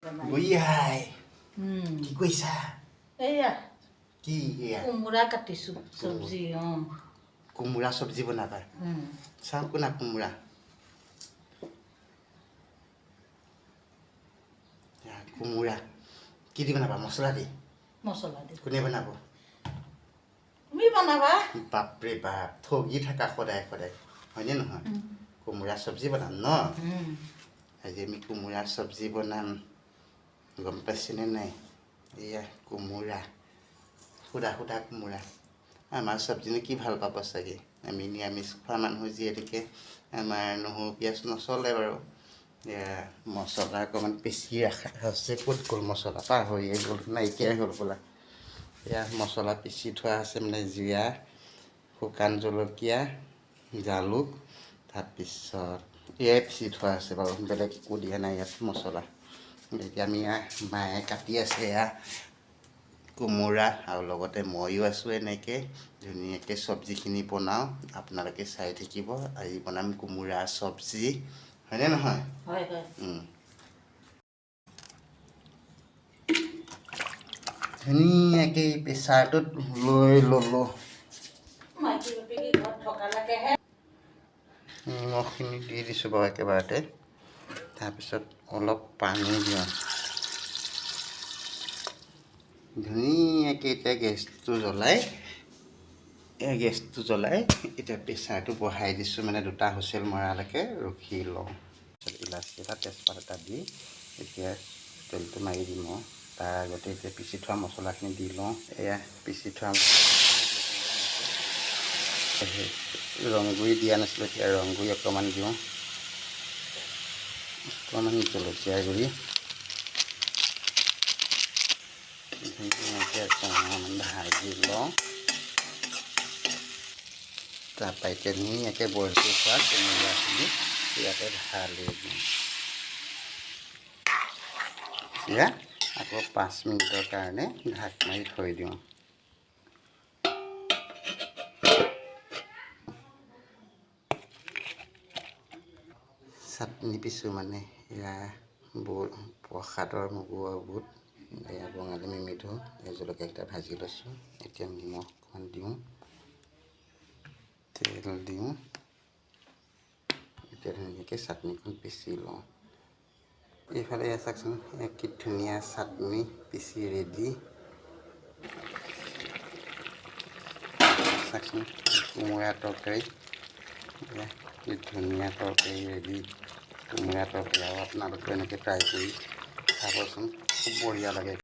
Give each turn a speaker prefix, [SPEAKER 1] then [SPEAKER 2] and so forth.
[SPEAKER 1] Guyai. Ki kuisa.
[SPEAKER 2] Eya.
[SPEAKER 1] Ki ya.
[SPEAKER 2] Kumura katisu sabji.
[SPEAKER 1] Kumura sabji banaba. Sao kuna kumura. Ya kumura. Ki di banaba masala di.
[SPEAKER 2] Masala di.
[SPEAKER 1] Kune banabo.
[SPEAKER 2] Mi banaba.
[SPEAKER 1] Bapre bap. Thogi thaka khodai khodai. Hoine নহয়. Kumura sabji banam no. আজি আমি কুমুৰা সবজি বনাম গম পাইছেনে নাই এয়া কুমুৰা খুদা খুদা কুমুৰা আমাৰ সবজিনে কি ভাল পাব চাগে আমি নিৰামিষ খোৱা মানুহ যিহেতুকে আমাৰ নহৰু পিঁয়াজ নচলে বাৰু এয়া মছলা অকণমান বেছি ৰাখা হৈছে ক'ত গ'ল মছলা পাহৰিয়ে গ'ল নাইকিয়াই হ'ল বোলা এয়া মছলা পিচি থোৱা আছে মানে জিৰা শুকান জলকীয়া জালুক তাৰপিছত এয়াই পিচি থোৱা আছে বাৰু বেলেগ একো দিয়া নাই ইয়াত মছলা এতিয়া আমি মায়ে কাটি আছে এয়া কোমোৰা আৰু লগতে ময়ো আছোঁ এনেকৈ ধুনীয়াকৈ চব্জিখিনি বনাওঁ আপোনালোকে চাই থাকিব আজি বনাম কোমোৰা চব্জি হয়নে নহয়
[SPEAKER 2] হয় হয়
[SPEAKER 1] ধুনীয়াকৈ প্ৰেছাৰটোত লৈ ল'লোঁ
[SPEAKER 2] মাইকী বাপেকি ঘৰত থকালৈকেহে
[SPEAKER 1] নিমখখিনি দি দিছোঁ বাৰু একেবাৰতে তাৰপিছত অলপ পানী দিওঁ ধুনীয়াকৈ এতিয়া গেছটো জ্বলাই এতিয়া প্ৰেছাৰটো বহাই দিছোঁ মানে দুটা হুইচেল মৰালৈকে ৰখি লওঁ ইলাচি এটা তেজপাত এটা দি এতিয়া তেলটো মাৰি দিম তাৰ আগতে এতিয়া পিচি থোৱা মছলাখিনি দি লওঁ এয়া পিচি থোৱা ৰংগুৰি দিয়া নাছিলোঁ এতিয়া ৰংগুৰি অকণমান দিওঁ অকণমান জলকীয়া গুড়ি ধুনীয়াকৈ অকণমান ভাজি লওঁ তাৰপৰা এতিয়া ধুনীয়াকৈ বইল কৰি থোৱা কোমোৰাখিনি ইয়াতে ঢালি দিওঁ এতিয়া আকৌ 5 মিনিটৰ কাৰণে ঢাক মাৰি থৈ দিওঁ চাটনি পিছোঁ মানে এয়া বুট প্ৰসাদৰ মগুৰ বুট এয়া বঙালী মেমিটো জলকীয়াকেইটা ভাজি লৈছোঁ এতিয়া নিমখ অকণমান দিওঁ তেল দিওঁ এতিয়া ধুনীয়াকৈ চাটনিখন পিচি লওঁ এইফালে এয়া চাওকচোন কি ধুনীয়া চাটনি পিচি ৰেডি চাওকচোন কোমোৰা তৰকাৰী কি ধুনীয়া তৰকাৰী ৰেডি কোমোৰা তৰকাৰী আৰু আপোনালোকে এনেকৈ ট্ৰাই কৰি খাবচোন খুব বঢ়িয়া লাগে